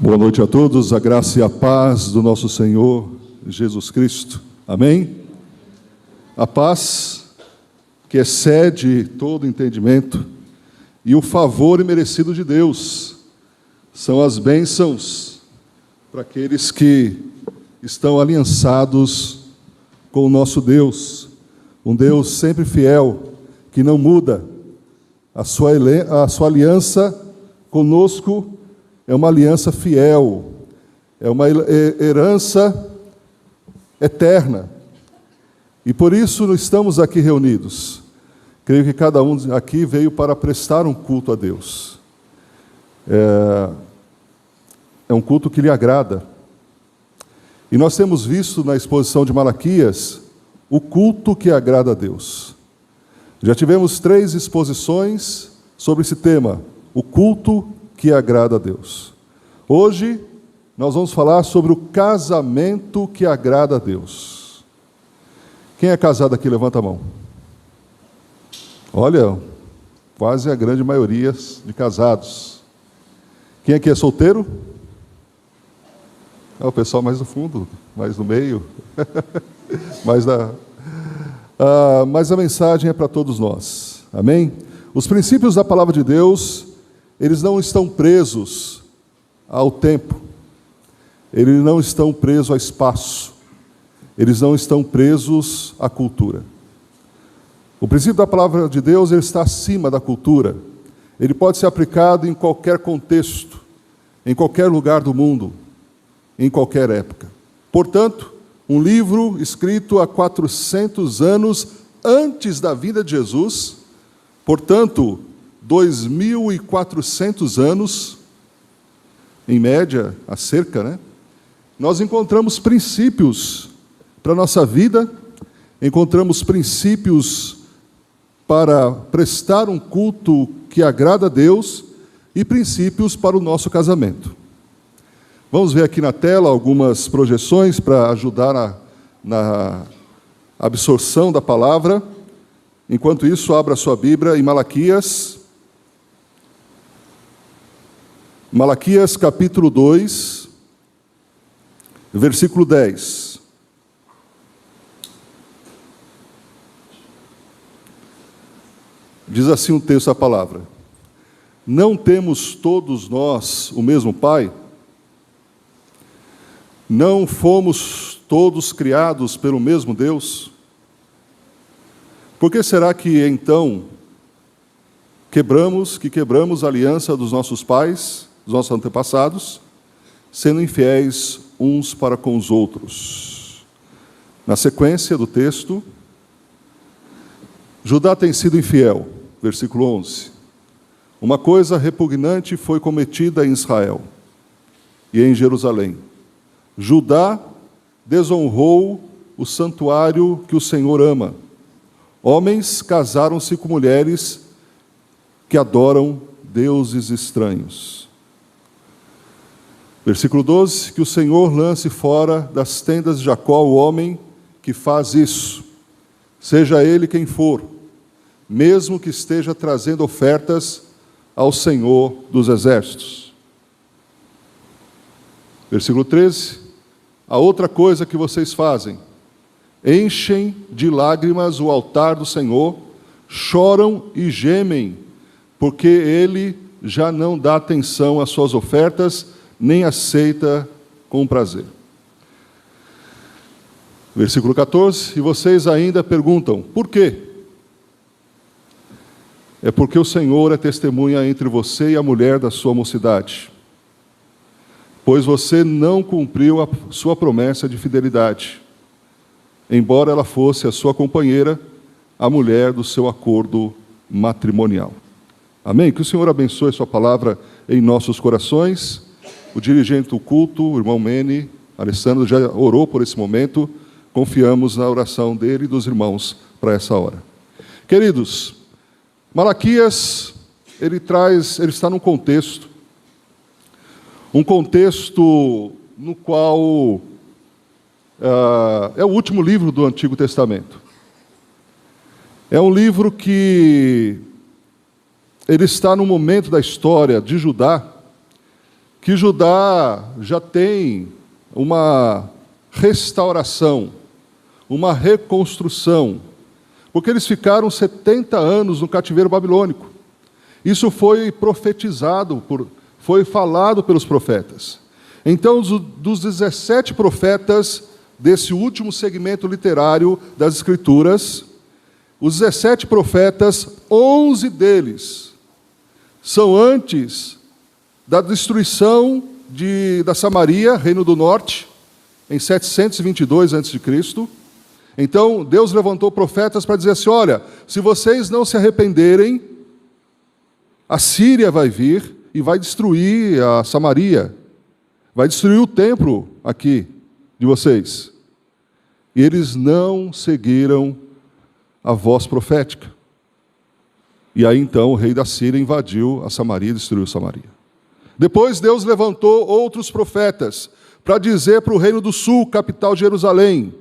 Boa noite a todos, a graça e a paz do nosso Senhor Jesus Cristo. Amém? A paz que excede todo entendimento e o favor imerecido de Deus são as bênçãos para aqueles que estão aliançados com o nosso Deus, um Deus sempre fiel, que não muda. A sua aliança conosco é uma aliança fiel, é uma herança eterna. E por isso estamos aqui reunidos. Creio que cada um aqui veio para prestar um culto a Deus. É um culto que lhe agrada. E nós temos visto na exposição de Malaquias o culto que agrada a Deus. Já tivemos 3 exposições sobre esse tema, o culto que agrada a Deus. Hoje, nós vamos falar sobre o casamento que agrada a Deus. Quem é casado aqui, levanta a mão. Olha, quase a grande maioria de casados. Quem aqui é solteiro? É o pessoal mais no fundo, mais no meio. Mas a mensagem é para todos nós. Amém? Os princípios da palavra de Deus, eles não estão presos ao tempo, eles não estão presos ao espaço, eles não estão presos à cultura. O princípio da palavra de Deus, ele está acima da cultura. Ele pode ser aplicado em qualquer contexto, em qualquer lugar do mundo, em qualquer época. Portanto, um livro escrito há 400 anos antes da vinda de Jesus, portanto, 2.400 anos, em média, a cerca, né? Nós encontramos princípios para a nossa vida, encontramos princípios para prestar um culto que agrada a Deus e princípios para o nosso casamento. Vamos ver aqui na tela algumas projeções para ajudar na absorção da palavra. Enquanto isso, abra sua Bíblia em Malaquias. Malaquias capítulo 2, versículo 10. Diz assim um texto da palavra: não temos todos nós o mesmo Pai? Não fomos todos criados pelo mesmo Deus? Por que será que então quebramos a aliança dos nossos pais, dos nossos antepassados, sendo infiéis uns para com os outros? Na sequência do texto, Judá tem sido infiel, versículo 11. Uma coisa repugnante foi cometida em Israel e em Jerusalém. Judá desonrou o santuário que o Senhor ama. Homens casaram-se com mulheres que adoram deuses estranhos. Versículo 12, que o Senhor lance fora das tendas de Jacó o homem que faz isso, seja ele quem for, mesmo que esteja trazendo ofertas ao Senhor dos exércitos. Versículo 13, a outra coisa que vocês fazem, enchem de lágrimas o altar do Senhor, choram e gemem, porque Ele já não dá atenção às suas ofertas, nem aceita com prazer. Versículo 14, e vocês ainda perguntam, por quê? É porque o Senhor é testemunha entre você e a mulher da sua mocidade, pois você não cumpriu a sua promessa de fidelidade, embora ela fosse a sua companheira, a mulher do seu acordo matrimonial. Amém? Que o Senhor abençoe a sua palavra em nossos corações. O dirigente do culto, o irmão Mene, Alessandro, já orou por esse momento. Confiamos na oração dele e dos irmãos para essa hora. Queridos, Malaquias, ele está num contexto, um contexto no qual é o último livro do Antigo Testamento. É um livro que ele está num momento da história de Judá que Judá já tem uma restauração, uma reconstrução, porque eles ficaram 70 anos no cativeiro babilônico. Isso foi profetizado, foi falado pelos profetas. Então, dos 17 profetas desse último segmento literário das Escrituras, os 17 profetas, 11 deles são antes da destruição da Samaria, Reino do Norte, em 722 a.C. Então, Deus levantou profetas para dizer assim, olha, se vocês não se arrependerem, a Síria vai vir e vai destruir a Samaria, vai destruir o templo aqui de vocês. E eles não seguiram a voz profética. E aí então o rei da Síria invadiu a Samaria e destruiu Samaria. Depois Deus levantou outros profetas para dizer para o reino do sul, capital de Jerusalém,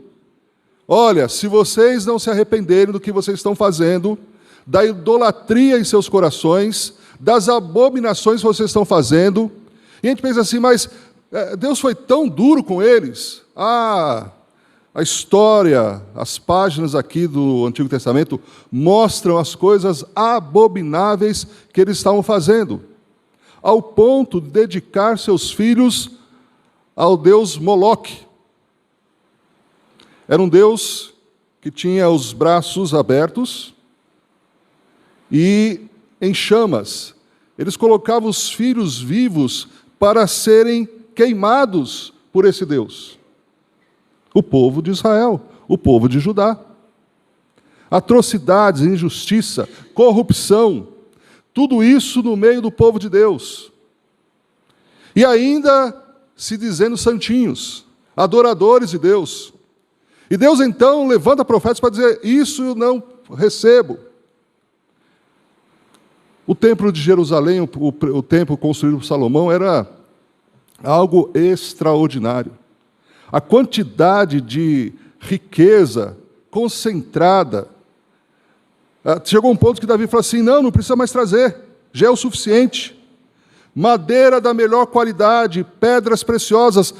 olha, se vocês não se arrependerem do que vocês estão fazendo, da idolatria em seus corações, das abominações que vocês estão fazendo, e a gente pensa assim, mas Deus foi tão duro com eles. A história, as páginas aqui do Antigo Testamento mostram as coisas abomináveis que eles estavam fazendo, ao ponto de dedicar seus filhos ao deus Moloque. Era um deus que tinha os braços abertos e em chamas. Eles colocavam os filhos vivos para serem queimados por esse deus. O povo de Israel, o povo de Judá. Atrocidades, injustiça, corrupção, tudo isso no meio do povo de Deus. E ainda se dizendo santinhos, adoradores de Deus. E Deus então levanta profetas para dizer, isso eu não recebo. O templo de Jerusalém, o templo construído por Salomão, era algo extraordinário. A quantidade de riqueza concentrada. Chegou um ponto que Davi falou assim, não precisa mais trazer, já é o suficiente. Madeira da melhor qualidade, pedras preciosas,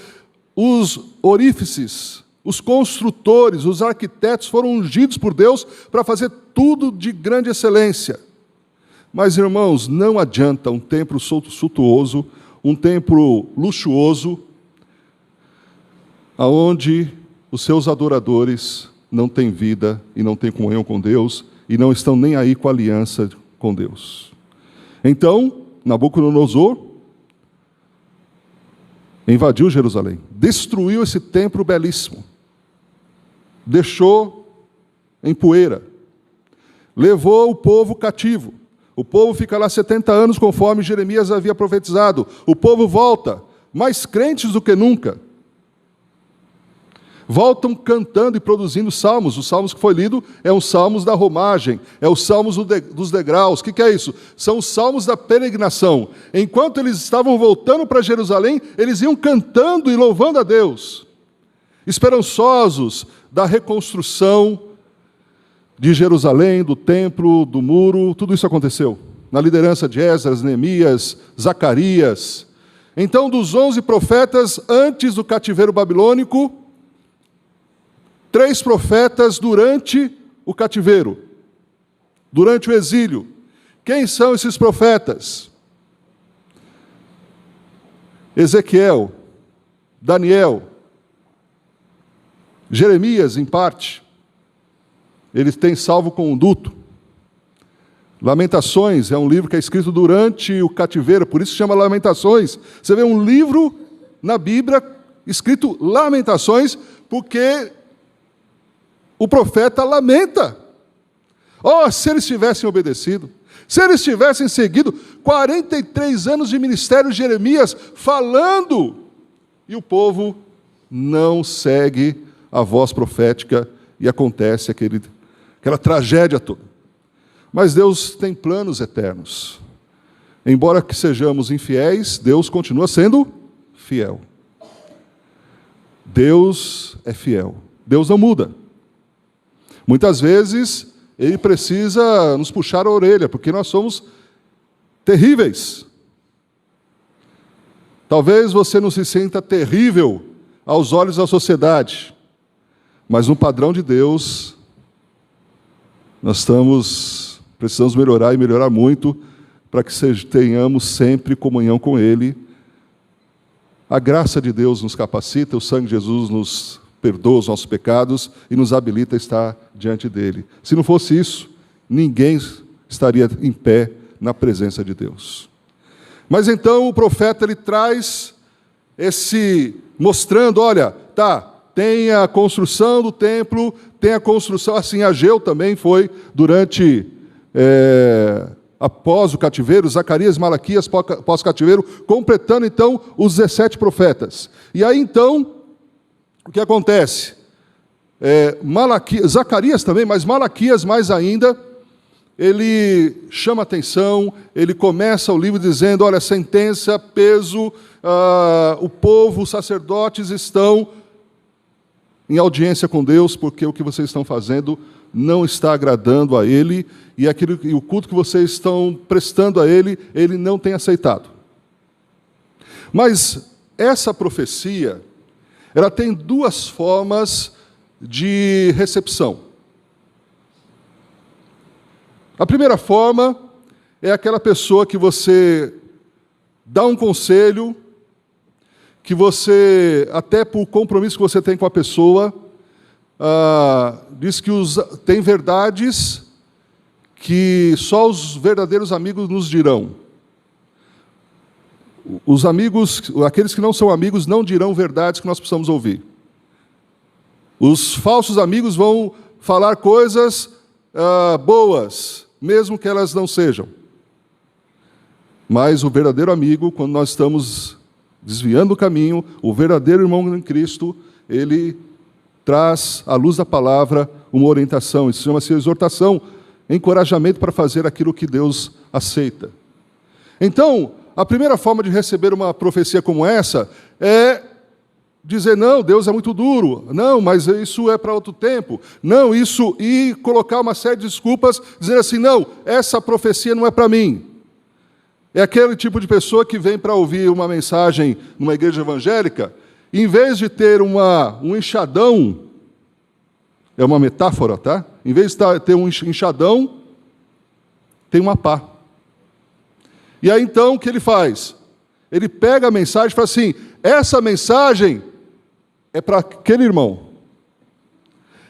os orífices, os construtores, os arquitetos foram ungidos por Deus para fazer tudo de grande excelência. Mas, irmãos, não adianta um templo suntuoso, um templo luxuoso, aonde os seus adoradores não têm vida e não têm comunhão com Deus e não estão nem aí com a aliança com Deus. Então, Nabucodonosor invadiu Jerusalém, destruiu esse templo belíssimo, deixou em poeira, levou o povo cativo. O povo fica lá 70 anos, conforme Jeremias havia profetizado. O povo volta, mais crentes do que nunca. Voltam cantando e produzindo salmos. Os salmos que foi lido é os salmos da romagem, é os salmos dos degraus. O que é isso? São os salmos da peregrinação. Enquanto eles estavam voltando para Jerusalém, eles iam cantando e louvando a Deus, esperançosos da reconstrução de Jerusalém, do templo, do muro. Tudo isso aconteceu na liderança de Esdras, Neemias, Zacarias. Então, dos 11 profetas antes do cativeiro babilônico, 3 profetas durante o cativeiro, durante o exílio. Quem são esses profetas? Ezequiel, Daniel, Jeremias, em parte. Ele tem salvo-conduto. Lamentações é um livro que é escrito durante o cativeiro, por isso se chama Lamentações. Você vê um livro na Bíblia escrito Lamentações, porque o profeta lamenta. Se eles tivessem obedecido, se eles tivessem seguido 43 anos de ministério de Jeremias falando, e o povo não segue a voz profética e acontece aquela tragédia toda. Mas Deus tem planos eternos. Embora que sejamos infiéis, Deus continua sendo fiel. Deus é fiel. Deus não muda. Muitas vezes, Ele precisa nos puxar a orelha, porque nós somos terríveis. Talvez você não se sinta terrível aos olhos da sociedade, mas no padrão de Deus, nós precisamos melhorar e melhorar muito para que tenhamos sempre comunhão com Ele. A graça de Deus nos capacita, o sangue de Jesus nos perdoa os nossos pecados e nos habilita a estar diante dEle. Se não fosse isso, ninguém estaria em pé na presença de Deus. Mas então o profeta ele traz mostrando, olha, tem a construção do templo, tem a construção, assim, Ageu também foi após o cativeiro, Zacarias, Malaquias, pós-cativeiro, completando então os 17 profetas. E aí então, o que acontece? Zacarias também, mas Malaquias mais ainda, ele chama atenção, ele começa o livro dizendo, olha, sentença, peso, o povo, os sacerdotes estão em audiência com Deus, porque o que vocês estão fazendo não está agradando a Ele, e o culto que vocês estão prestando a Ele, Ele não tem aceitado. Mas essa profecia, ela tem duas formas de recepção. A primeira forma é aquela pessoa que você dá um conselho, que você, até por compromisso que você tem com a pessoa, diz que tem verdades que só os verdadeiros amigos nos dirão. Os amigos, aqueles que não são amigos, não dirão verdades que nós precisamos ouvir. Os falsos amigos vão falar coisas boas, mesmo que elas não sejam. Mas o verdadeiro amigo, quando nós estamos desviando o caminho, o verdadeiro irmão em Cristo, ele traz, à luz da palavra, uma orientação. Isso chama-se exortação, encorajamento para fazer aquilo que Deus aceita. Então, a primeira forma de receber uma profecia como essa é dizer, não, Deus é muito duro, não, mas isso é para outro tempo, não, isso, e colocar uma série de desculpas, dizer assim, não, essa profecia não é para mim. É aquele tipo de pessoa que vem para ouvir uma mensagem numa igreja evangélica, e em vez de ter um enxadão, é uma metáfora, tá? Em vez de ter um enxadão, tem uma pá. E aí então o que ele faz? Ele pega a mensagem e fala assim, essa mensagem é para aquele irmão.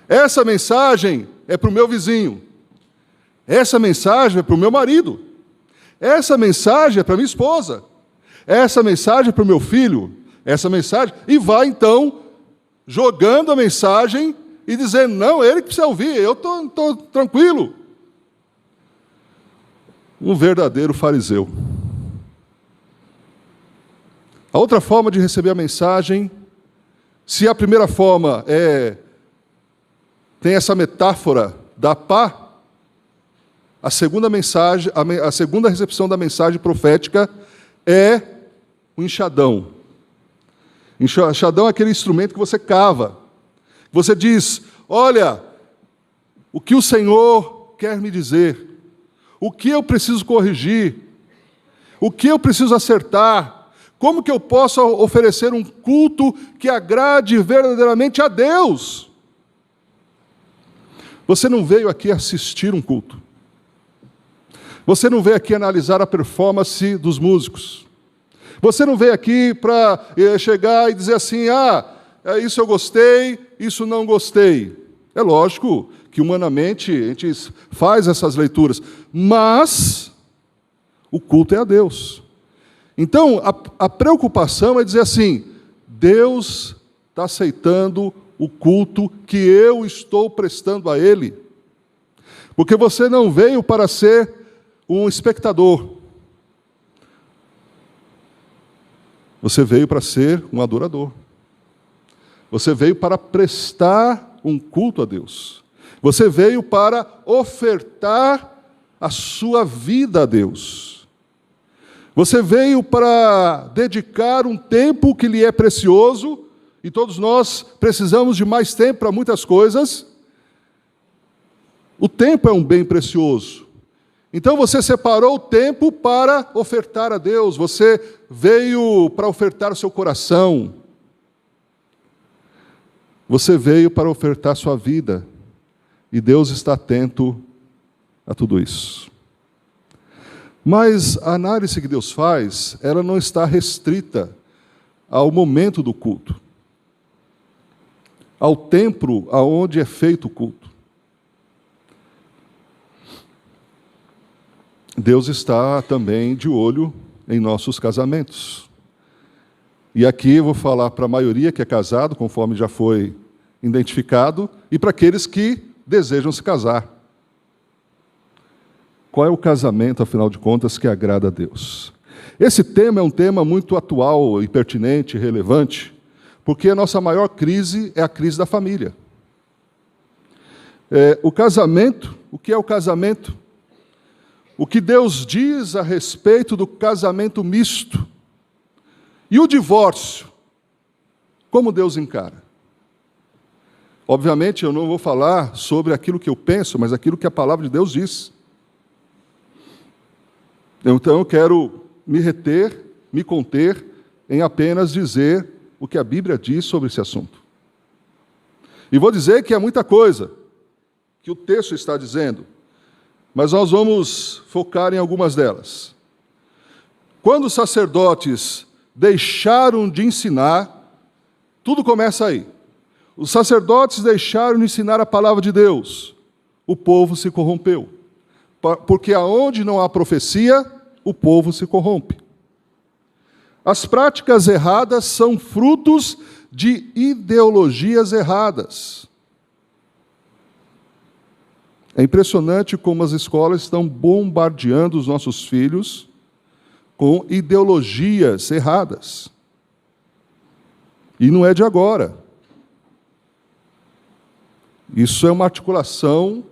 Essa mensagem é para o meu vizinho. Essa mensagem é para o meu marido. Essa mensagem é para minha esposa. Essa mensagem é para o meu filho. Essa mensagem... E vai, então, jogando a mensagem e dizendo, não, ele que precisa ouvir, eu estou tranquilo. Um verdadeiro fariseu. A outra forma de receber a mensagem, se a primeira forma tem essa metáfora da pá, a segunda recepção da mensagem profética é o enxadão. Enxadão é aquele instrumento que você cava. Você diz, olha, o que o Senhor quer me dizer, o que eu preciso corrigir, o que eu preciso acertar, como que eu posso oferecer um culto que agrade verdadeiramente a Deus? Você não veio aqui assistir um culto. Você não veio aqui analisar a performance dos músicos. Você não veio aqui para chegar e dizer assim, isso eu gostei, isso não gostei. É lógico que humanamente a gente faz essas leituras, mas o culto é a Deus. Então, a preocupação é dizer assim, Deus está aceitando o culto que eu estou prestando a Ele. Porque você não veio para ser um espectador. Você veio para ser um adorador. Você veio para prestar um culto a Deus. Você veio para ofertar a sua vida a Deus. Você veio para dedicar um tempo que lhe é precioso, e todos nós precisamos de mais tempo para muitas coisas. O tempo é um bem precioso. Então você separou o tempo para ofertar a Deus, você veio para ofertar o seu coração, você veio para ofertar a sua vida, e Deus está atento a tudo isso. Mas a análise que Deus faz, ela não está restrita ao momento do culto, ao templo aonde é feito o culto. Deus está também de olho em nossos casamentos. E aqui eu vou falar para a maioria que é casado, conforme já foi identificado, e para aqueles que desejam se casar. Qual é o casamento, afinal de contas, que agrada a Deus? Esse tema é um tema muito atual e pertinente, relevante, porque a nossa maior crise é a crise da família. O casamento, o que é o casamento? O que Deus diz a respeito do casamento misto? E o divórcio? Como Deus encara? Obviamente, eu não vou falar sobre aquilo que eu penso, mas aquilo que a palavra de Deus diz. Então, eu quero me reter, me conter, em apenas dizer o que a Bíblia diz sobre esse assunto. E vou dizer que é muita coisa que o texto está dizendo, mas nós vamos focar em algumas delas. Quando os sacerdotes deixaram de ensinar, tudo começa aí. Os sacerdotes deixaram de ensinar a palavra de Deus, o povo se corrompeu. Porque aonde não há profecia, o povo se corrompe. As práticas erradas são frutos de ideologias erradas. É impressionante como as escolas estão bombardeando os nossos filhos com ideologias erradas. E não é de agora. Isso é uma articulação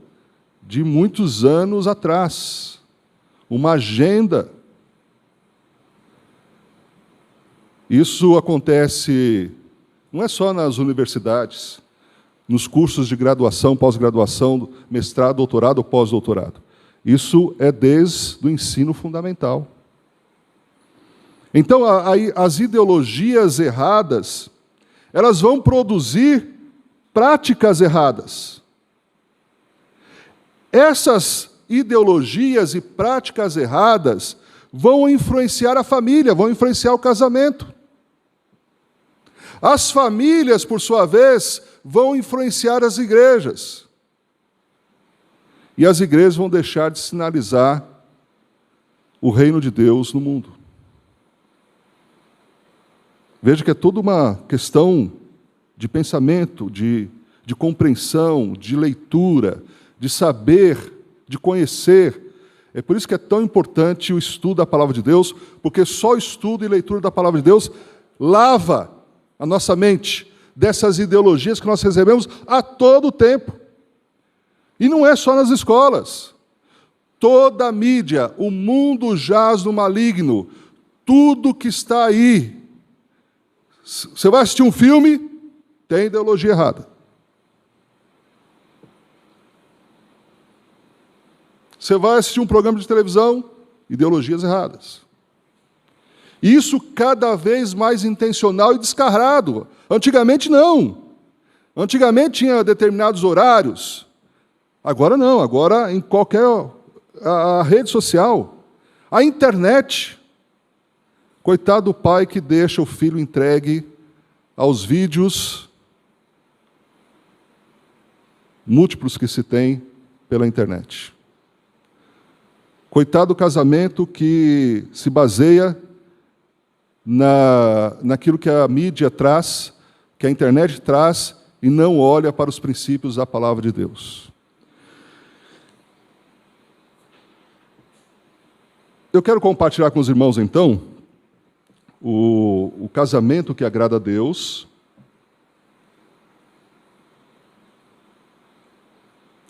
de muitos anos atrás. Uma agenda. Isso acontece, não é só nas universidades, nos cursos de graduação, pós-graduação, mestrado, doutorado ou pós-doutorado. Isso é desde o ensino fundamental. Então, as ideologias erradas, elas vão produzir práticas erradas. Essas ideologias e práticas erradas vão influenciar a família, vão influenciar o casamento. As famílias, por sua vez, vão influenciar as igrejas. E as igrejas vão deixar de sinalizar o reino de Deus no mundo. Veja que é toda uma questão de pensamento, de compreensão, de leitura, de saber, de conhecer. É por isso que é tão importante o estudo da palavra de Deus, porque só o estudo e leitura da palavra de Deus lava a nossa mente dessas ideologias que nós recebemos a todo tempo. E não é só nas escolas. Toda a mídia, o mundo jaz no maligno. Tudo que está aí. Você vai assistir um filme, tem ideologia errada. Você vai assistir um programa de televisão, ideologias erradas. Isso cada vez mais intencional e descarado. Antigamente não. Antigamente tinha determinados horários. Agora não, agora em qualquer a rede social, a internet. Coitado do pai que deixa o filho entregue aos vídeos múltiplos que se tem pela internet. Coitado do casamento que se baseia naquilo que a mídia traz, que a internet traz, e não olha para os princípios da palavra de Deus. Eu quero compartilhar com os irmãos, então, o casamento que agrada a Deus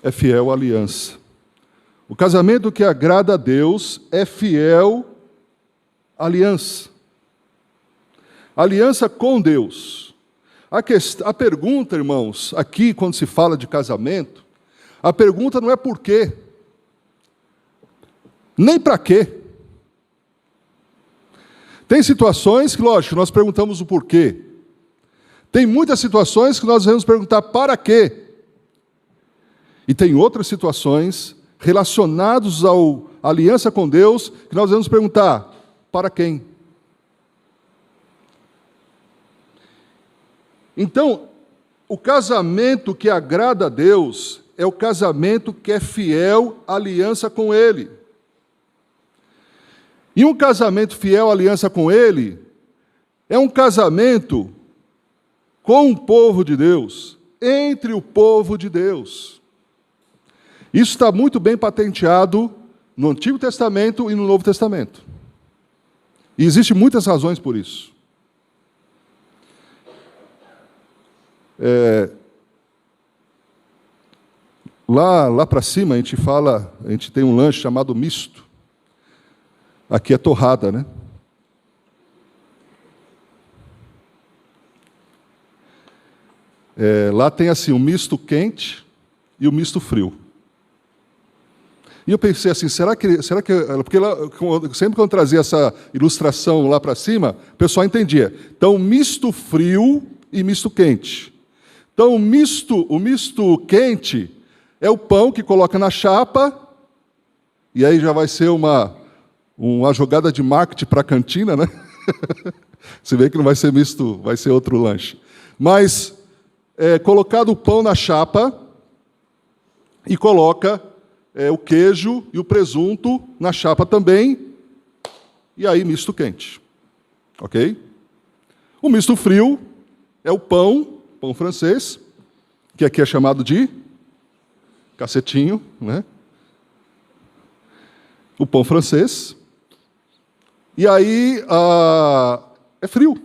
é fiel à aliança. O casamento que agrada a Deus é fiel à aliança. Aliança com Deus. A pergunta, irmãos, aqui quando se fala de casamento, a pergunta não é por quê. Nem para quê. Tem situações que, lógico, nós perguntamos o porquê. Tem muitas situações que nós devemos perguntar para quê. E tem outras situações relacionadas à aliança com Deus que nós devemos perguntar para quem. Então, o casamento que agrada a Deus é o casamento que é fiel à aliança com Ele. E um casamento fiel à aliança com Ele é um casamento com o povo de Deus, entre o povo de Deus. Isso está muito bem patenteado no Antigo Testamento e no Novo Testamento. E existem muitas razões por isso. Lá para cima a gente tem um lanche chamado misto. Aqui é torrada, né? Lá tem assim, o misto quente e o misto frio. E eu pensei assim, será que porque sempre quando eu trazia essa ilustração lá para cima, o pessoal entendia. Então, misto frio e misto quente. Então, o misto quente é o pão que coloca na chapa, e aí já vai ser uma jogada de marketing para a cantina, né? Você vê que não vai ser misto, vai ser outro lanche. Mas colocado o pão na chapa e coloca o queijo e o presunto na chapa também, e aí misto quente. Ok? O misto frio é o pão francês, que aqui é chamado de cacetinho, né? O pão francês. E aí é frio.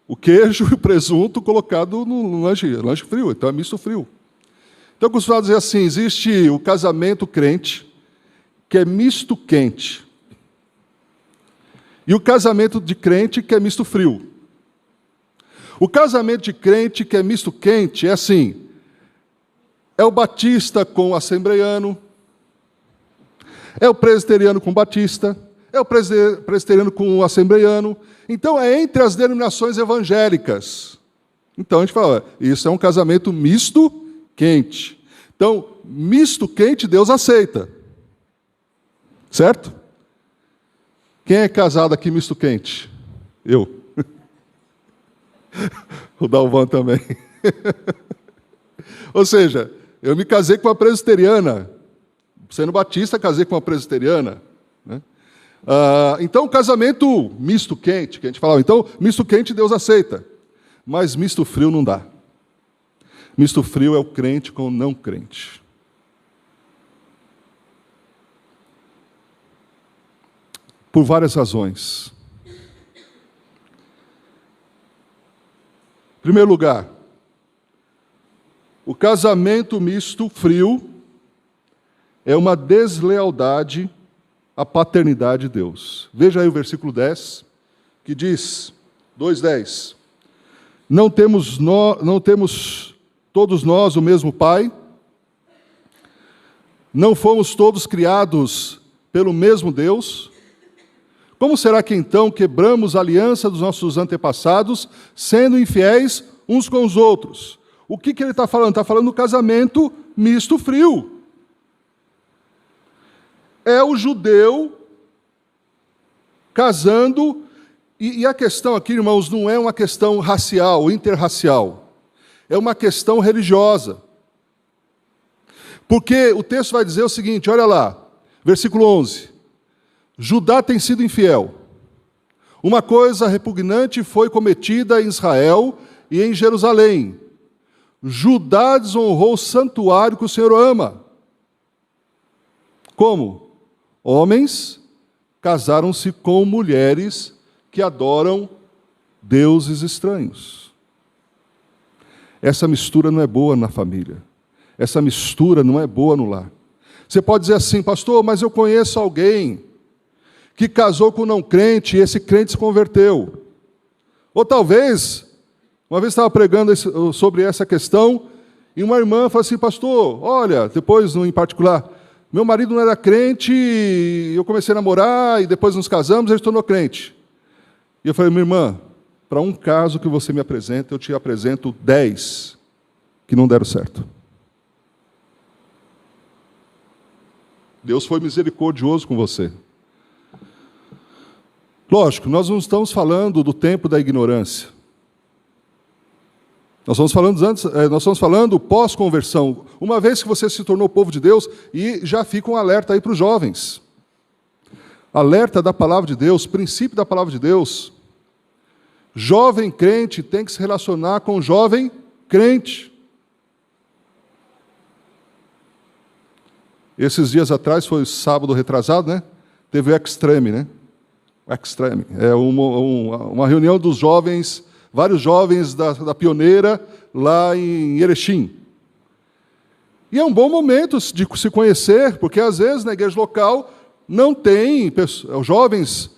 O queijo e o presunto colocado no lanche frio, então é misto frio. Então, eu costumo dizer assim, existe o casamento crente, que é misto quente, e o casamento de crente, que é misto frio. O casamento de crente, que é misto quente, é assim, é o batista com o assembleiano, é o presbiteriano com o batista, é o presbiteriano com o assembleiano. Então, é entre as denominações evangélicas. Então, a gente fala, isso é um casamento misto quente. Então, misto quente, Deus aceita. Certo? Quem é casado aqui misto quente? Eu. O Dalvan também. Ou seja, eu me casei com uma presbiteriana. Sendo batista, casei com uma presbiteriana. Né? Então, casamento misto quente, que a gente falava. Então, misto quente Deus aceita. Mas misto frio não dá. Misto frio é o crente com o não crente. Por várias razões. Em primeiro lugar, o casamento misto frio é uma deslealdade à paternidade de Deus. Veja aí o versículo 10, que diz, 2:10, não temos todos nós o mesmo Pai? Não fomos todos criados pelo mesmo Deus? Como será que então quebramos a aliança dos nossos antepassados, sendo infiéis uns com os outros? O que ele está falando? Está falando do casamento misto frio. É o judeu casando, e a questão aqui, irmãos, não é uma questão racial, interracial. É uma questão religiosa. Porque o texto vai dizer o seguinte, olha lá, versículo 11. Judá tem sido infiel. Uma coisa repugnante foi cometida em Israel e em Jerusalém. Judá desonrou o santuário que o Senhor ama. Como? Homens casaram-se com mulheres que adoram deuses estranhos. Essa mistura não é boa na família. Essa mistura não é boa no lar. Você pode dizer assim, pastor, mas eu conheço alguém que casou com um não crente e esse crente se converteu. Ou talvez, uma vez estava pregando sobre essa questão, e uma irmã falou assim, pastor, olha, depois em particular, Meu marido não era crente, eu comecei a namorar, e depois nos casamos, ele se tornou crente. E eu falei, minha irmã, para um caso que você me apresenta, eu te apresento 10 que não deram certo. Deus foi misericordioso com você. Lógico, nós não estamos falando do tempo da ignorância. Nós estamos falando pós-conversão. Uma vez que você se tornou povo de Deus, e já fica um alerta aí para os jovens. Alerta da palavra de Deus, princípio da palavra de Deus. Jovem crente tem que se relacionar com jovem crente. Esses dias atrás, foi sábado retrasado, né? Teve o Extreme, né? O Extreme. É uma reunião dos jovens, vários jovens da Pioneira, lá em Erechim. E é um bom momento de se conhecer, porque às vezes na igreja local não tem jovens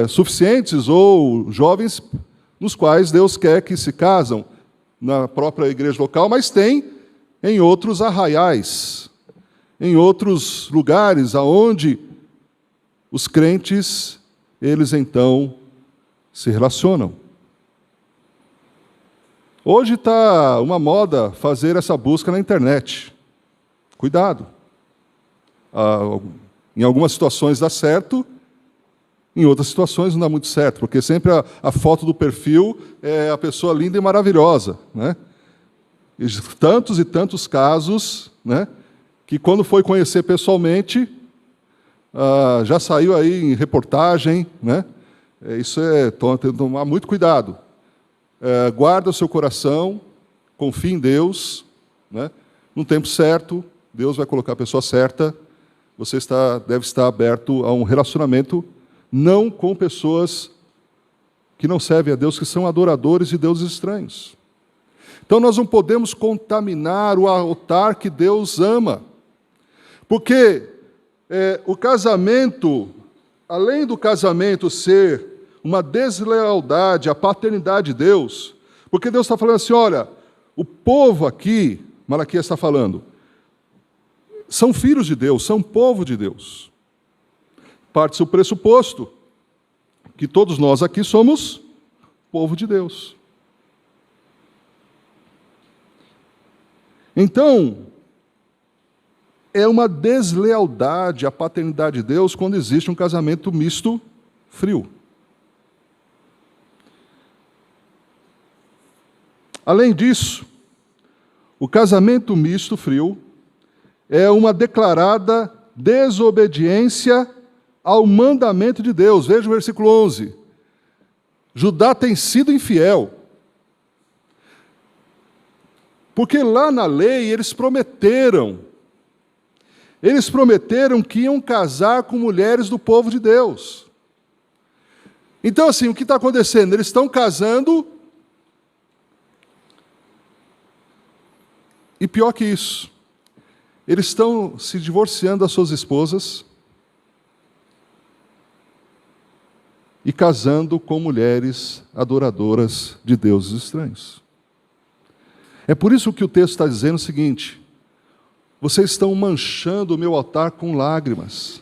suficientes, ou jovens nos quais Deus quer que se casam na própria igreja local, mas tem em outros arraiais, em outros lugares aonde os crentes, eles então se relacionam. Hoje está uma moda fazer essa busca na internet. Cuidado. Em algumas situações dá certo, em outras situações não dá muito certo, porque sempre a foto do perfil é a pessoa linda e maravilhosa, né? E tantos e tantos casos, né, que quando foi conhecer pessoalmente, já saiu aí em reportagem, né? Isso tem que tomar muito cuidado. Guarda o seu coração, confie em Deus, né? No tempo certo, Deus vai colocar a pessoa certa, você deve estar aberto a um relacionamento, não com pessoas que não servem a Deus, que são adoradores de deuses estranhos. Então nós não podemos contaminar o altar que Deus ama, porque o casamento, além do casamento ser uma deslealdade à paternidade de Deus, porque Deus está falando assim, olha, o povo aqui, Malaquias está falando, são filhos de Deus, são povo de Deus. Parte-se o pressuposto que todos nós aqui somos povo de Deus. Então, é uma deslealdade à paternidade de Deus quando existe um casamento misto frio. Além disso, o casamento misto frio é uma declarada desobediência ao mandamento de Deus. Veja o versículo 11. Judá tem sido infiel. Porque lá na lei eles prometeram que iam casar com mulheres do povo de Deus. Então, assim, o que está acontecendo? Eles estão casando, e pior que isso, eles estão se divorciando das suas esposas e casando com mulheres adoradoras de deuses estranhos. É por isso que o texto está dizendo o seguinte: vocês estão manchando o meu altar com lágrimas.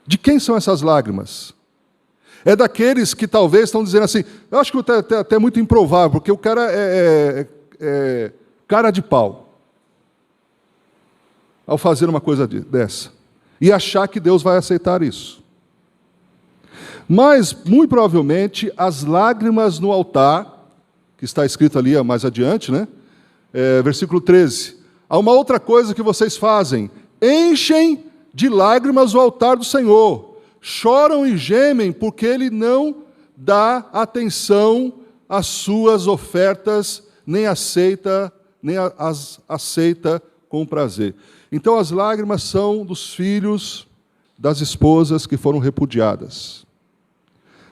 De quem são essas lágrimas? É daqueles que talvez estão dizendo assim, eu acho que é até muito improvável, porque o cara é cara de pau ao fazer uma coisa dessa, e achar que Deus vai aceitar isso. Mas, muito provavelmente, as lágrimas no altar, que está escrito ali mais adiante, né? Versículo 13. Há uma outra coisa que vocês fazem: enchem de lágrimas o altar do Senhor, choram e gemem porque Ele não dá atenção às suas ofertas, nem as aceita com prazer. Então as lágrimas são dos filhos das esposas que foram repudiadas.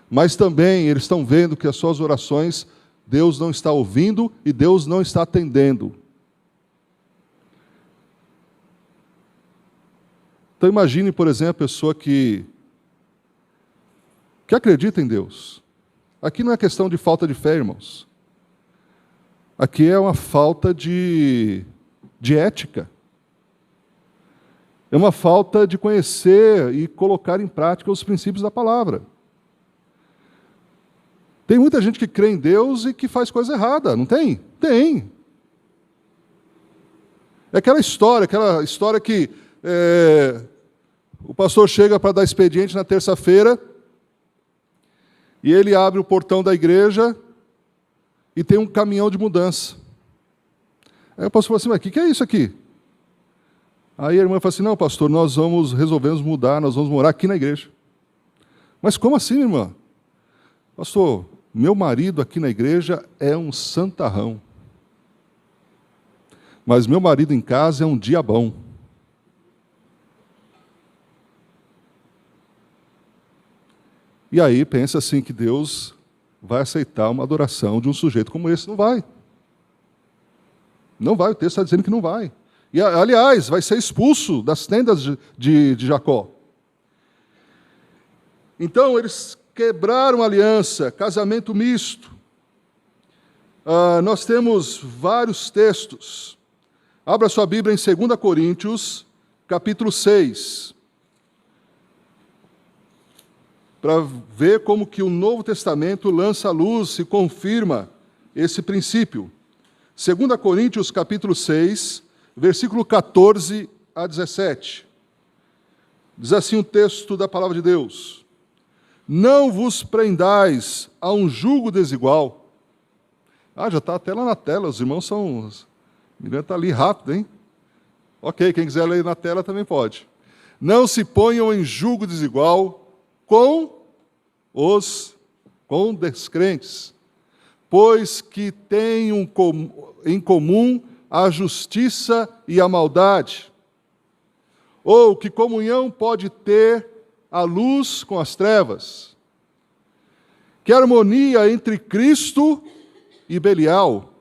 Mas também eles estão vendo que as suas orações Deus não está ouvindo e Deus não está atendendo. Então imagine, por exemplo, a pessoa que acredita em Deus. Aqui não é questão de falta de fé, irmãos. Aqui é uma falta de ética. É uma falta de conhecer e colocar em prática os princípios da palavra. Tem muita gente que crê em Deus e que faz coisa errada, não tem? Tem. É aquela história que o pastor chega para dar expediente na terça-feira e ele abre o portão da igreja e tem um caminhão de mudança. Aí o pastor fala assim, mas o que é isso aqui? Aí a irmã fala assim, não, pastor, nós resolvemos mudar, nós vamos morar aqui na igreja. Mas como assim, irmã? Pastor, meu marido aqui na igreja é um santarrão. Mas meu marido em casa é um diabão. E aí pensa assim que Deus vai aceitar uma adoração de um sujeito como esse. Não vai. Não vai, o texto está dizendo que não vai. E, aliás, vai ser expulso das tendas de Jacó. Então, eles quebraram a aliança, casamento misto. Nós temos vários textos. Abra sua Bíblia em 2 Coríntios, capítulo 6. Para ver como que o Novo Testamento lança à luz e confirma esse princípio. 2 Coríntios, capítulo 6, versículo 14 a 17. Diz assim o texto da palavra de Deus. Não vos prendais a um jugo desigual. Já está até lá na tela, os irmãos são... O menino está ali rápido, hein? Ok, quem quiser ler na tela também pode. Não se ponham em jugo desigual com descrentes, pois que têm em comum a justiça e a maldade. Ou que comunhão pode ter a luz com as trevas? Que harmonia entre Cristo e Belial?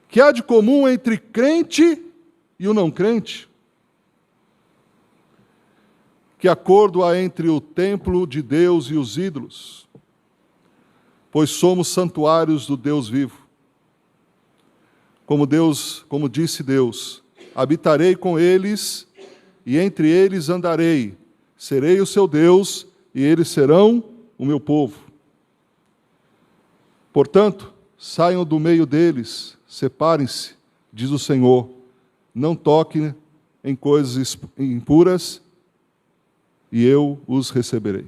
Que há de comum entre crente e o não crente? Que acordo há entre o templo de Deus e os ídolos? Pois somos santuários do Deus vivo. Como disse Deus, habitarei com eles e entre eles andarei. Serei o seu Deus e eles serão o meu povo. Portanto, saiam do meio deles, separem-se, diz o Senhor. Não toquem em coisas impuras e eu os receberei.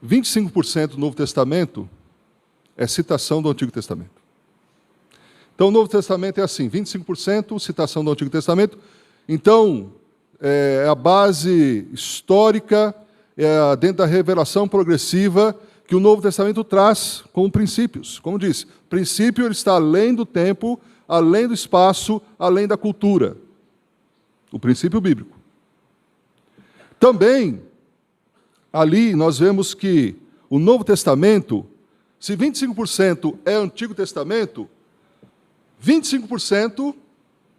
25% do Novo Testamento é citação do Antigo Testamento. Então, o Novo Testamento é assim, 25% citação do Antigo Testamento. Então, é a base histórica, dentro da revelação progressiva que o Novo Testamento traz como princípios. Como disse, o princípio ele está além do tempo, além do espaço, além da cultura. O princípio bíblico. Também, ali nós vemos que o Novo Testamento, se 25% é Antigo Testamento, 25%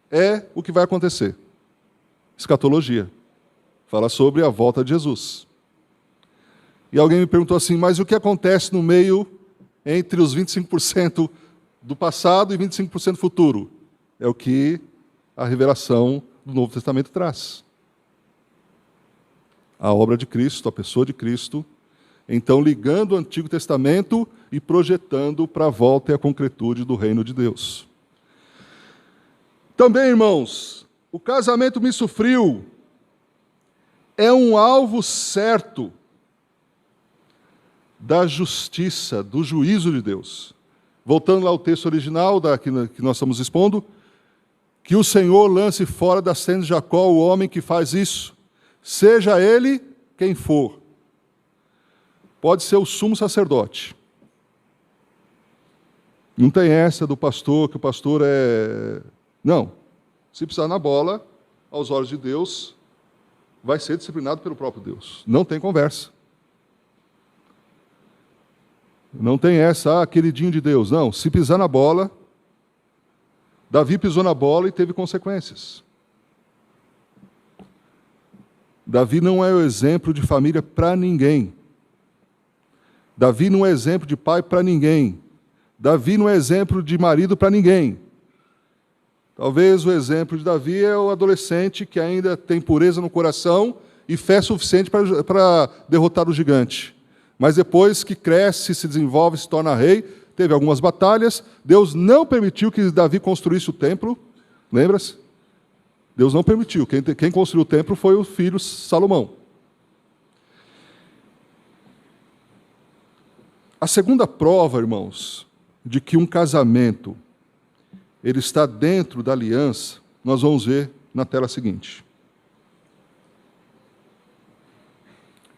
é o que vai acontecer. Escatologia. Fala sobre a volta de Jesus. E alguém me perguntou assim, mas o que acontece no meio entre os 25% do passado e 25% futuro? É o que a revelação do Novo Testamento traz. A obra de Cristo, a pessoa de Cristo, então ligando o Antigo Testamento e projetando para a volta e a concretude do reino de Deus. Também, irmãos, o casamento misto frio é um alvo certo da justiça, do juízo de Deus. Voltando lá ao texto original que nós estamos expondo, que o Senhor lance fora das tendas de Jacó o homem que faz isso, seja ele quem for. Pode ser o sumo sacerdote. Não tem essa do pastor, que o pastor é... Não. Se pisar na bola, aos olhos de Deus, vai ser disciplinado pelo próprio Deus. Não tem conversa. Não tem essa, queridinho de Deus. Não, se pisar na bola, Davi pisou na bola e teve consequências. Davi não é o exemplo de família para ninguém. Davi não é exemplo de pai para ninguém. Davi não é exemplo de marido para ninguém. Talvez o exemplo de Davi é o adolescente que ainda tem pureza no coração e fé suficiente para derrotar o gigante. Mas depois que cresce, se desenvolve, se torna rei, teve algumas batalhas, Deus não permitiu que Davi construísse o templo, lembra-se? Deus não permitiu, quem construiu o templo foi o filho Salomão. A segunda prova, irmãos, de que um casamento ele está dentro da aliança, nós vamos ver na tela seguinte.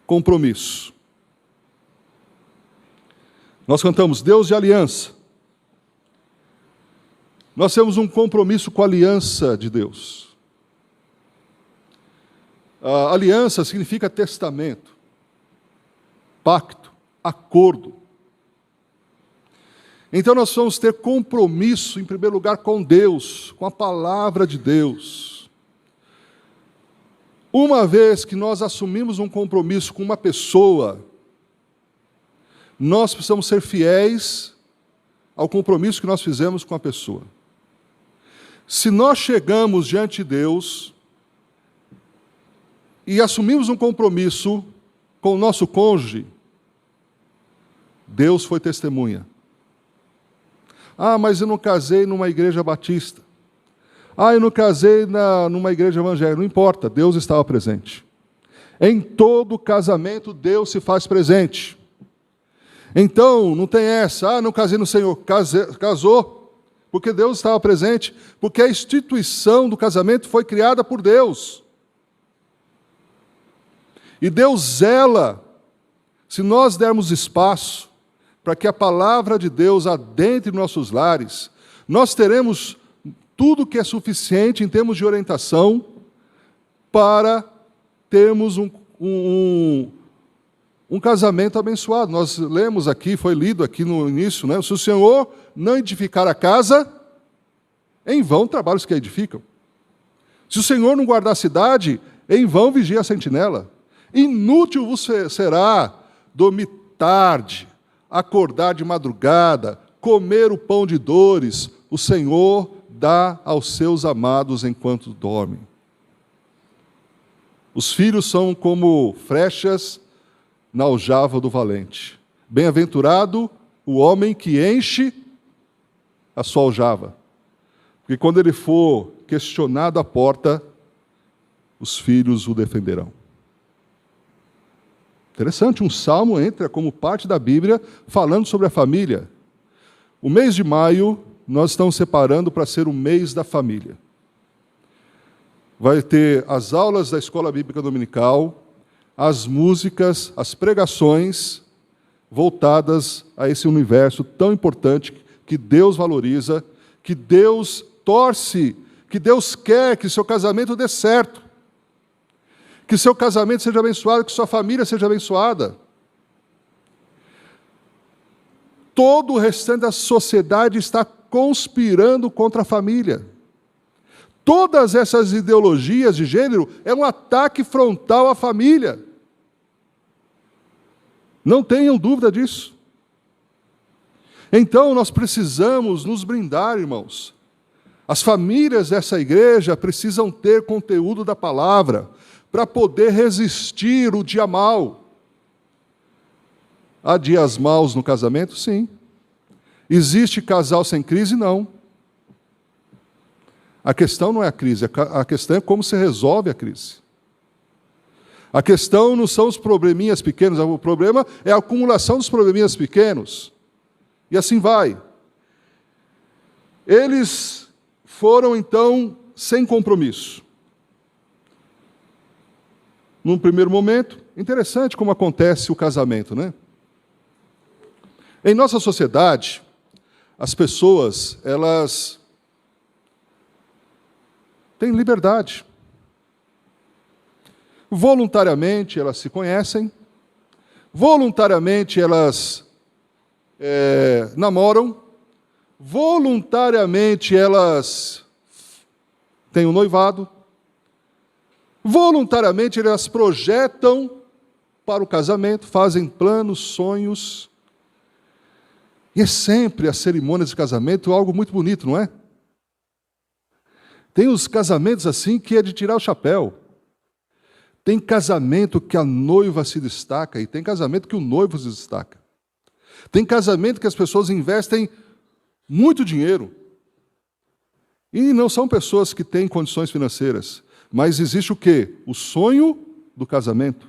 Compromisso. Nós cantamos Deus de aliança. Nós temos um compromisso com a aliança de Deus. A aliança significa testamento, pacto, acordo. Então nós vamos ter compromisso, em primeiro lugar, com Deus, com a palavra de Deus. Uma vez que nós assumimos um compromisso com uma pessoa, nós precisamos ser fiéis ao compromisso que nós fizemos com a pessoa. Se nós chegamos diante de Deus e assumimos um compromisso com o nosso cônjuge, Deus foi testemunha. Ah, mas eu não casei numa igreja batista. Ah, eu não casei numa igreja evangélica. Não importa, Deus estava presente. Em todo casamento, Deus se faz presente. Então, não tem essa, não casei no Senhor. Casou, porque Deus estava presente, porque a instituição do casamento foi criada por Deus. E Deus zela, se nós dermos espaço para que a palavra de Deus adentre nossos lares, nós teremos tudo que é suficiente em termos de orientação para termos um casamento abençoado. Nós lemos aqui, foi lido aqui no início, né? Se o Senhor não edificar a casa, em vão trabalham os que a edificam. Se o Senhor não guardar a cidade, em vão vigia a sentinela. Inútil vos será dormir tarde, acordar de madrugada, comer o pão de dores, o Senhor dá aos seus amados enquanto dormem. Os filhos são como flechas na aljava do valente. Bem-aventurado o homem que enche a sua aljava, porque quando ele for questionado à porta, os filhos o defenderão. Interessante, um salmo entra como parte da Bíblia falando sobre a família. O mês de maio nós estamos separando para ser o mês da família. Vai ter as aulas da Escola Bíblica Dominical, as músicas, as pregações voltadas a esse universo tão importante que Deus valoriza, que Deus torce, que Deus quer que seu casamento dê certo. Que seu casamento seja abençoado, que sua família seja abençoada. Todo o restante da sociedade está conspirando contra a família. Todas essas ideologias de gênero é um ataque frontal à família. Não tenham dúvida disso. Então, nós precisamos nos brindar, irmãos. As famílias dessa igreja precisam ter conteúdo da palavra para poder resistir o dia mau. Há dias maus no casamento? Sim. Existe casal sem crise? Não. A questão não é a crise, a questão é como se resolve a crise. A questão não são os probleminhas pequenos, o problema é a acumulação dos probleminhas pequenos. E assim vai. Eles foram, então, sem compromisso. Num primeiro momento, interessante como acontece o casamento, né? Em nossa sociedade, as pessoas, elas têm liberdade. Voluntariamente elas se conhecem, voluntariamente elas namoram, voluntariamente elas têm um noivado, voluntariamente elas projetam para o casamento, fazem planos, sonhos. E é sempre as cerimônias de casamento algo muito bonito, não é? Tem os casamentos assim que é de tirar o chapéu. Tem casamento que a noiva se destaca e tem casamento que o noivo se destaca. Tem casamento que as pessoas investem muito dinheiro. E não são pessoas que têm condições financeiras. Mas existe o quê? O sonho do casamento.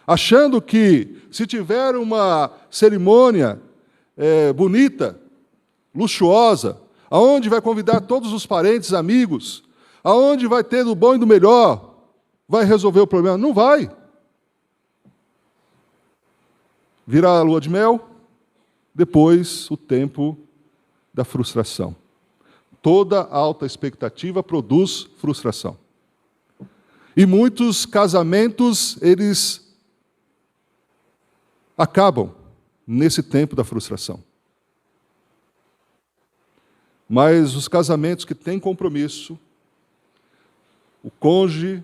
Achando que se tiver uma cerimônia bonita, luxuosa, aonde vai convidar todos os parentes, amigos, aonde vai ter do bom e do melhor, vai resolver o problema? Não vai. Virá a lua de mel, depois o tempo da frustração. Toda alta expectativa produz frustração. E muitos casamentos, eles acabam nesse tempo da frustração. Mas os casamentos que têm compromisso, o cônjuge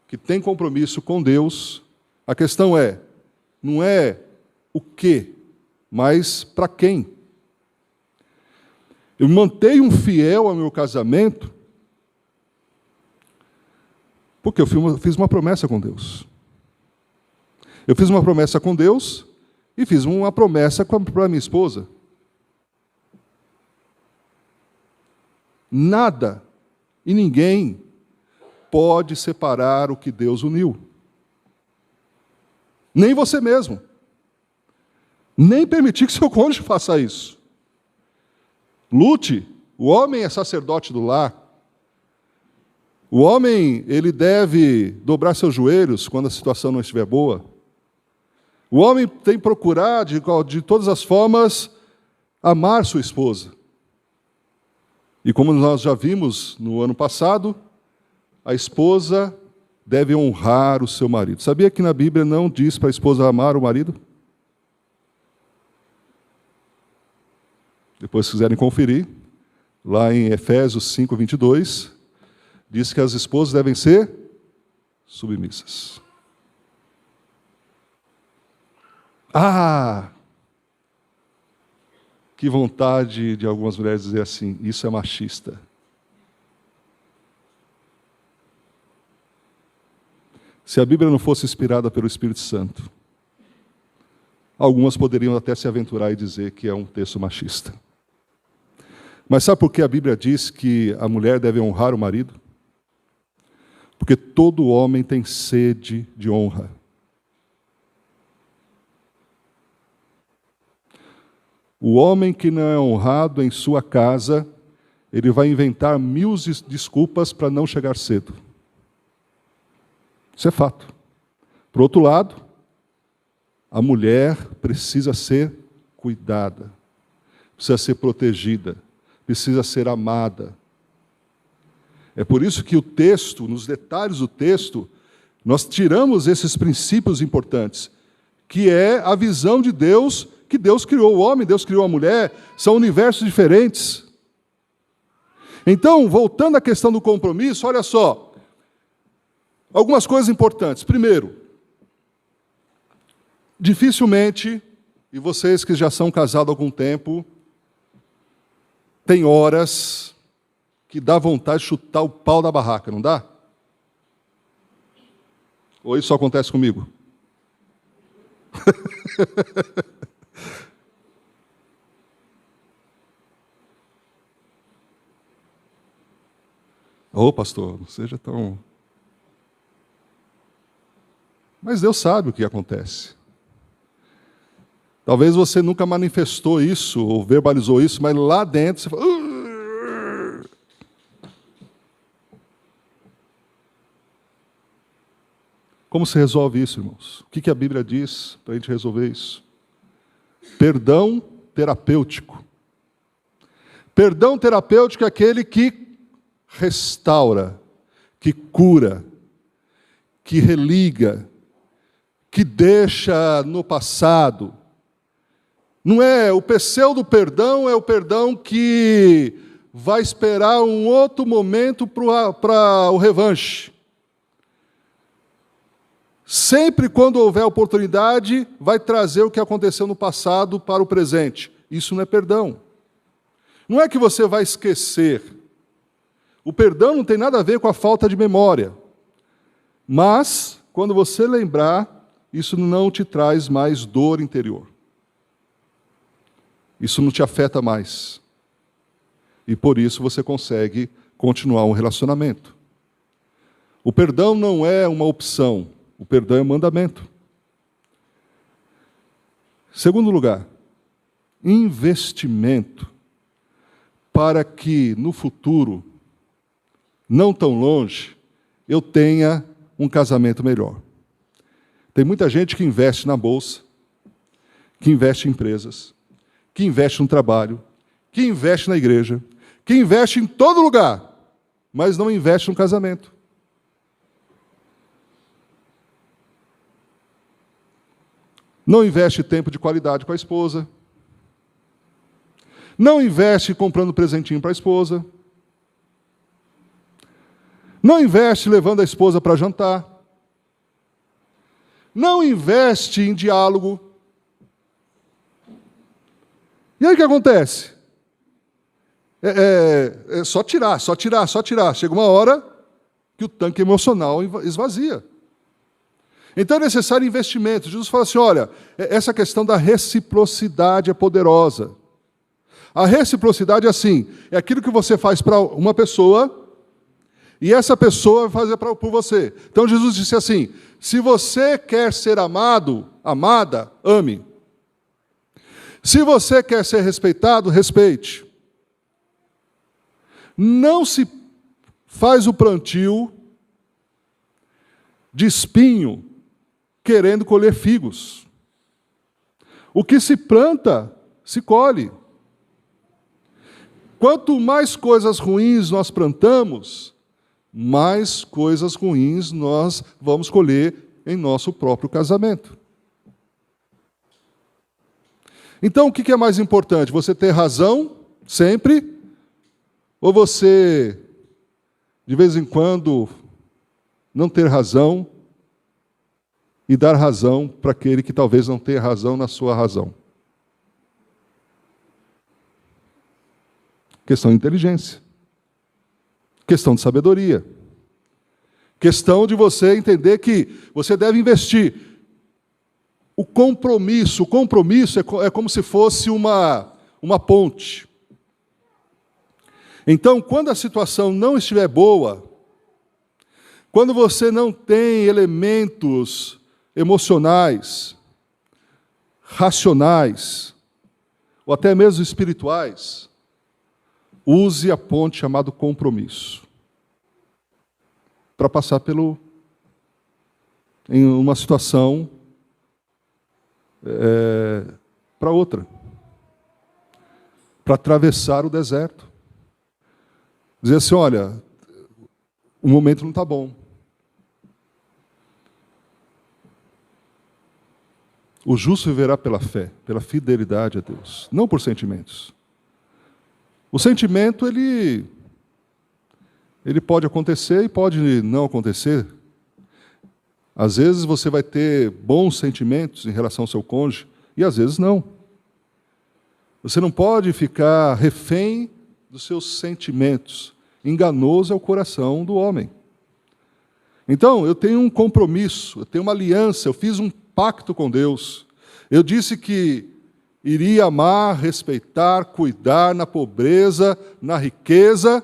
que tem compromisso com Deus, a questão não é o quê, mas para quem. Eu mantenho fiel ao meu casamento porque eu fiz uma promessa com Deus. Eu fiz uma promessa com Deus e fiz uma promessa para minha esposa. Nada e ninguém pode separar o que Deus uniu. Nem você mesmo. Nem permitir que seu cônjuge faça isso. Lute. O homem é sacerdote do lar. O homem, ele deve dobrar seus joelhos quando a situação não estiver boa. O homem tem que procurar, de todas as formas, amar sua esposa. E como nós já vimos no ano passado, a esposa deve honrar o seu marido. Sabia que na Bíblia não diz para a esposa amar o marido? Depois, se quiserem conferir, lá em Efésios 5, 22, diz que as esposas devem ser submissas. Ah! Que vontade de algumas mulheres dizer assim, isso é machista. Se a Bíblia não fosse inspirada pelo Espírito Santo, algumas poderiam até se aventurar e dizer que é um texto machista. Mas sabe por que a Bíblia diz que a mulher deve honrar o marido? Porque todo homem tem sede de honra. O homem que não é honrado em sua casa, ele vai inventar 1000 desculpas para não chegar cedo. Isso é fato. Por outro lado, a mulher precisa ser cuidada, precisa ser protegida, precisa ser amada. É por isso que o texto, nos detalhes do texto, nós tiramos esses princípios importantes, que é a visão de Deus, que Deus criou o homem, Deus criou a mulher, são universos diferentes. Então, voltando à questão do compromisso, olha só, algumas coisas importantes. Primeiro, dificilmente, e vocês que já são casados há algum tempo, tem horas que dá vontade de chutar o pau da barraca, não dá? Ou isso só acontece comigo? Ô, pastor, não seja tão... Mas Deus sabe o que acontece. Talvez você nunca manifestou isso, ou verbalizou isso, mas lá dentro você fala... Como se resolve isso, irmãos? O que a Bíblia diz para a gente resolver isso? Perdão terapêutico. Perdão terapêutico é aquele que restaura, que cura, que religa, que deixa no passado. Não é o pseudo perdão, é o perdão que vai esperar um outro momento para o revanche. Sempre quando houver oportunidade, vai trazer o que aconteceu no passado para o presente. Isso não é perdão. Não é que você vai esquecer O perdão não tem nada a ver com a falta de memória. Mas, quando você lembrar, isso não te traz mais dor interior. Isso não te afeta mais. E por isso você consegue continuar um relacionamento. O perdão não é uma opção, o perdão é um mandamento. Segundo lugar, investimento para que no futuro, não tão longe, eu tenha um casamento melhor. Tem muita gente que investe na bolsa, que investe em empresas, que investe no trabalho, que investe na igreja, que investe em todo lugar, mas não investe no casamento. Não investe tempo de qualidade com a esposa. Não investe comprando presentinho para a esposa. Não investe levando a esposa para jantar. Não investe em diálogo. E aí o que acontece? É só tirar, só tirar, só tirar. Chega uma hora que o tanque emocional esvazia. Então é necessário investimento. Jesus fala assim, olha, essa questão da reciprocidade é poderosa. A reciprocidade é assim, é aquilo que você faz para uma pessoa e essa pessoa vai fazer por você. Então Jesus disse assim, se você quer ser amado, amada, ame. Se você quer ser respeitado, respeite. Não se faz o plantio de espinho querendo colher figos. O que se planta, se colhe. Quanto mais coisas ruins nós plantamos, mais coisas ruins nós vamos colher em nosso próprio casamento. Então, o que é mais importante? Você ter razão, sempre, ou você, de vez em quando, não ter razão e dar razão para aquele que talvez não tenha razão na sua razão? Questão de inteligência. Questão de sabedoria. Questão de você entender que você deve investir. O compromisso é como se fosse uma ponte. Então, quando a situação não estiver boa, quando você não tem elementos emocionais, racionais, ou até mesmo espirituais, use a ponte chamada compromisso para passar em uma situação para outra, para atravessar o deserto. Dizer assim, olha, o momento não está bom. O justo viverá pela fé, pela fidelidade a Deus, não por sentimentos. O sentimento, ele pode acontecer e pode não acontecer. Às vezes você vai ter bons sentimentos em relação ao seu cônjuge, e às vezes não. Você não pode ficar refém dos seus sentimentos. Enganoso é o coração do homem. Então, eu tenho um compromisso, eu tenho uma aliança, eu fiz um pacto com Deus. Eu disse que iria amar, respeitar, cuidar na pobreza, na riqueza,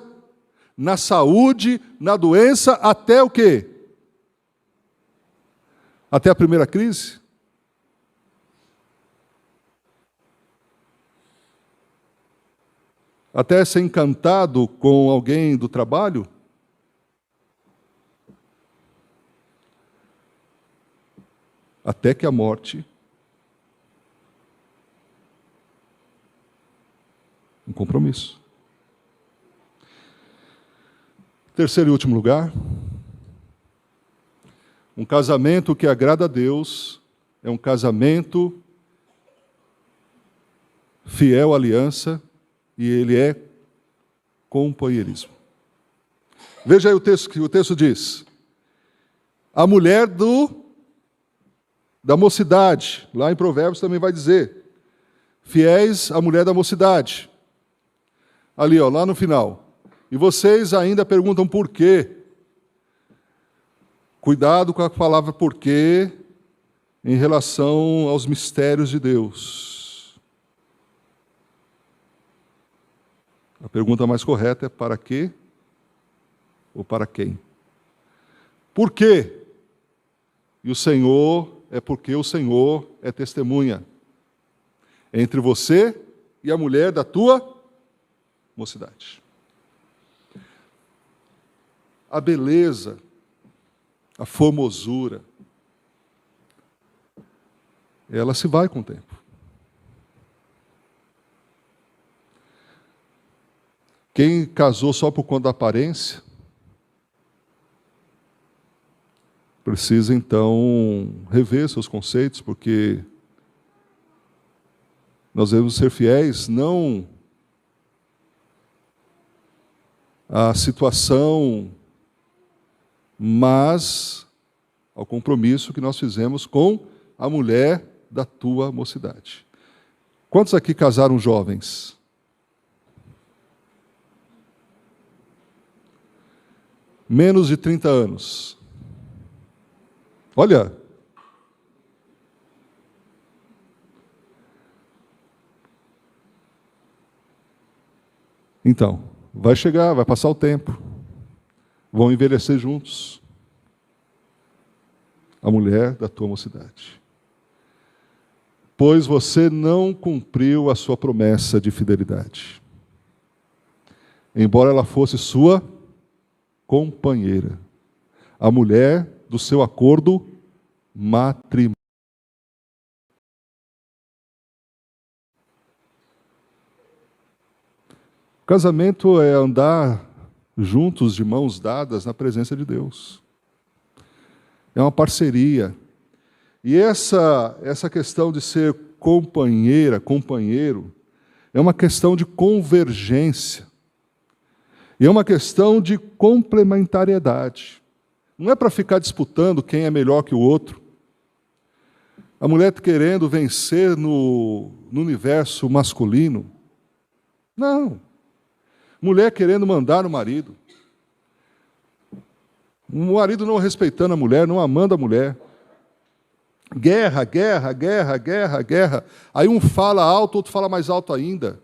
na saúde, na doença, até o quê? Até a primeira crise? Até ser encantado com alguém do trabalho? Até que a morte. Um compromisso. Terceiro e último lugar. Um casamento que agrada a Deus é um casamento fiel à aliança e ele é companheirismo. Veja aí o texto que o texto diz. A mulher da mocidade, lá em Provérbios também vai dizer, fiéis à mulher da mocidade. Ali, ó, lá no final. E vocês ainda perguntam por quê. Cuidado com a palavra por quê em relação aos mistérios de Deus. A pergunta mais correta é para quê ou para quem? Por quê? E o Senhor é porque o Senhor é testemunha entre você e a mulher da tua mocidade. A beleza, a formosura, ela se vai com o tempo. Quem casou só por conta da aparência, precisa então rever seus conceitos, porque nós devemos ser fiéis não à situação, mas ao compromisso que nós fizemos com a mulher da tua mocidade. Quantos aqui casaram jovens? Menos de 30 anos. Olha. Então, vai chegar, vai passar o tempo. Vão envelhecer juntos. A mulher da tua mocidade. Pois você não cumpriu a sua promessa de fidelidade. Embora ela fosse sua companheira. A mulher do seu acordo matrimonial. O casamento é andar juntos de mãos dadas na presença de Deus. É uma parceria. E essa questão de ser companheira, companheiro, é uma questão de convergência. E é uma questão de complementariedade. Não é para ficar disputando quem é melhor que o outro. A mulher querendo vencer no universo masculino. Não. Mulher querendo mandar no marido. O marido não respeitando a mulher, não amando a mulher. Guerra, guerra, guerra, guerra, guerra. Aí um fala alto, outro fala mais alto ainda.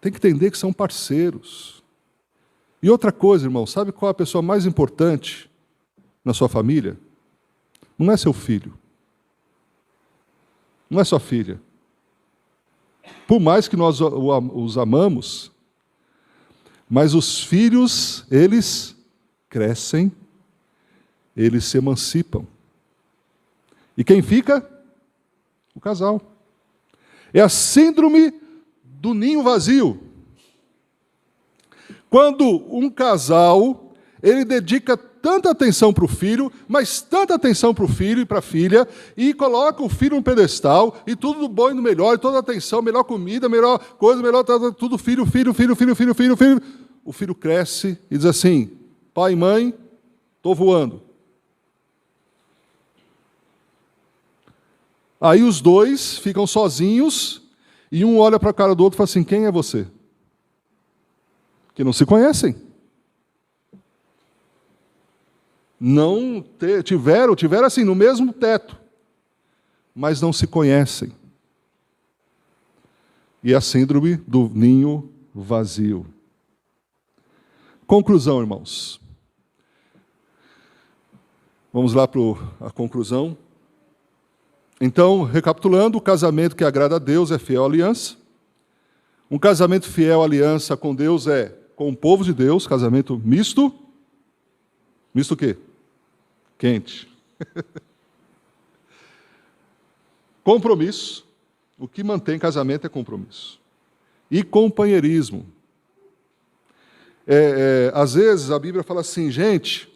Tem que entender que são parceiros. E outra coisa, irmão, sabe qual é a pessoa mais importante na sua família? Não é seu filho. Não é sua filha. Por mais que nós os amamos, mas os filhos, eles crescem, eles se emancipam. E quem fica? O casal. É a síndrome do ninho vazio. Quando um casal, ele dedica tanta atenção para o filho, mas tanta atenção para o filho e para a filha, e coloca o filho no pedestal, e tudo do bom e do melhor, e toda a atenção, melhor comida, melhor coisa, melhor tudo filho, filho, filho, filho, filho, filho, filho. O filho cresce e diz assim: pai e mãe, estou voando. Aí os dois ficam sozinhos, e um olha para a cara do outro e fala assim: quem é você? Que não se conhecem. Não tiveram assim, no mesmo teto, mas não se conhecem. E a síndrome do ninho vazio. Conclusão, irmãos. Vamos lá para a conclusão. Então, recapitulando, o casamento que agrada a Deus é fiel à aliança. Um casamento fiel à aliança com Deus é com o povo de Deus, casamento misto. Misto o quê? Quente. Compromisso. O que mantém casamento é compromisso. E companheirismo. Às vezes a Bíblia fala assim, gente,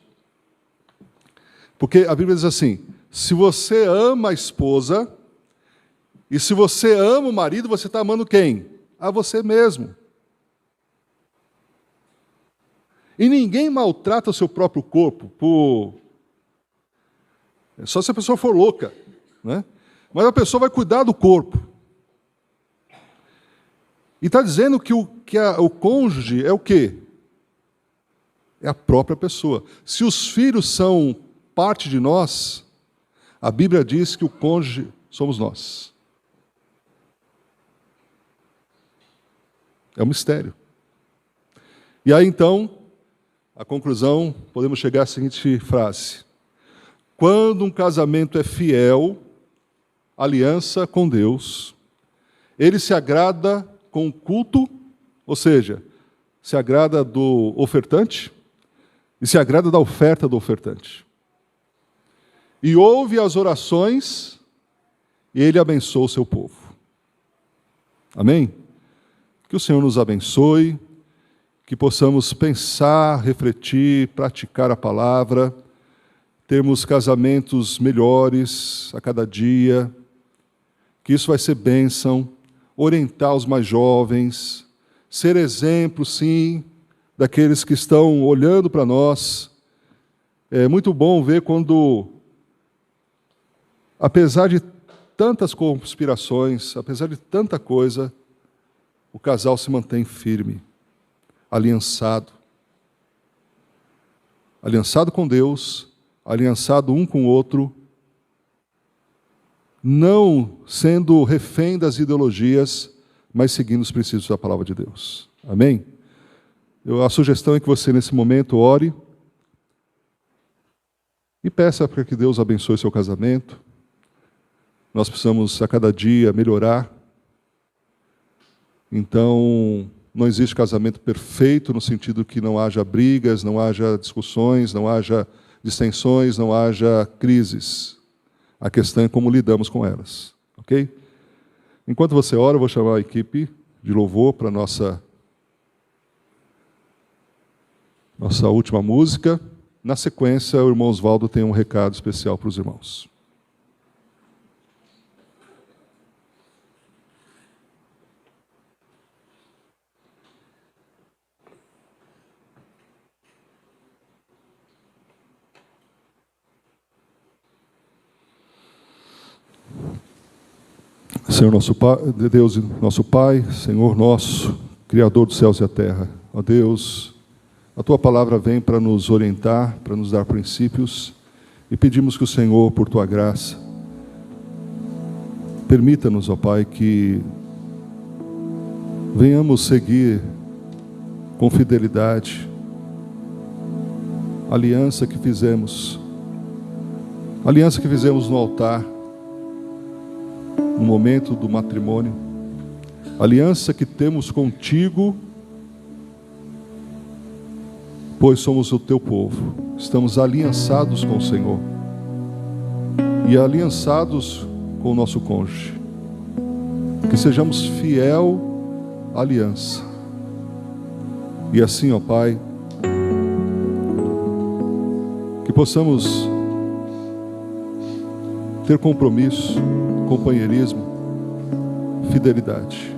porque a Bíblia diz assim, se você ama a esposa, e se você ama o marido, você está amando quem? A você mesmo. E ninguém maltrata o seu próprio corpo, só se a pessoa for louca, né? Mas a pessoa vai cuidar do corpo. E está dizendo que o cônjuge é o quê? É a própria pessoa. Se os filhos são parte de nós, a Bíblia diz que o cônjuge somos nós. É um mistério. E aí, então, a conclusão, podemos chegar à seguinte frase: quando um casamento é fiel, aliança com Deus, ele se agrada com o culto, ou seja, se agrada do ofertante e se agrada da oferta do ofertante. E ouve as orações e ele abençoa o seu povo. Amém? Que o Senhor nos abençoe, que possamos pensar, refletir, praticar a palavra, termos casamentos melhores a cada dia, que isso vai ser bênção, orientar os mais jovens, ser exemplo, sim, daqueles que estão olhando para nós. É muito bom ver quando, apesar de tantas conspirações, apesar de tanta coisa, o casal se mantém firme, aliançado. Aliançado com Deus, aliançado um com o outro, não sendo refém das ideologias, mas seguindo os princípios da palavra de Deus. Amém? A sugestão é que você, nesse momento, ore e peça para que Deus abençoe seu casamento. Nós precisamos, a cada dia, melhorar. Então, não existe casamento perfeito, no sentido que não haja brigas, não haja discussões, não haja dissensões, não haja crises. A questão é como lidamos com elas, ok? Enquanto você ora, eu vou chamar a equipe de louvor para a nossa última música. Na sequência, o irmão Oswaldo tem um recado especial para os irmãos. Senhor nosso Pai, Deus nosso Pai, Senhor nosso, Criador dos céus e da terra. Ó Deus, a Tua palavra vem para nos orientar, para nos dar princípios, e pedimos que o Senhor, por Tua graça, permita-nos, ó Pai, que venhamos seguir com fidelidade a aliança que fizemos no altar, no momento do matrimônio, aliança que temos contigo, pois somos o teu povo, estamos aliançados com o Senhor e aliançados com o nosso cônjuge, que sejamos fiel à aliança, e assim, ó Pai, que possamos ter compromisso, companheirismo, fidelidade.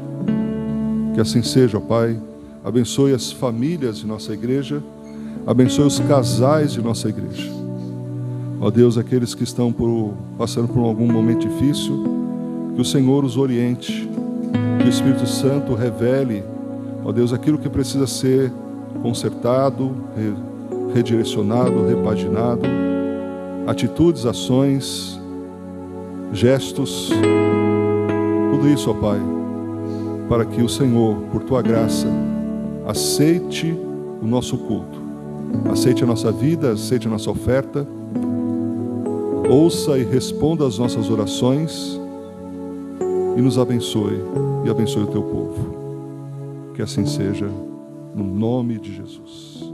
Que assim seja, ó Pai. Abençoe as famílias de nossa igreja, abençoe os casais de nossa igreja. Ó Deus, aqueles que estão passando por algum momento difícil, que o Senhor os oriente, que o Espírito Santo revele, ó Deus, aquilo que precisa ser consertado, redirecionado, repaginado, atitudes, ações, gestos, tudo isso, ó Pai, para que o Senhor, por Tua graça, aceite o nosso culto, aceite a nossa vida, aceite a nossa oferta, ouça e responda às nossas orações e nos abençoe e abençoe o Teu povo. Que assim seja, no nome de Jesus.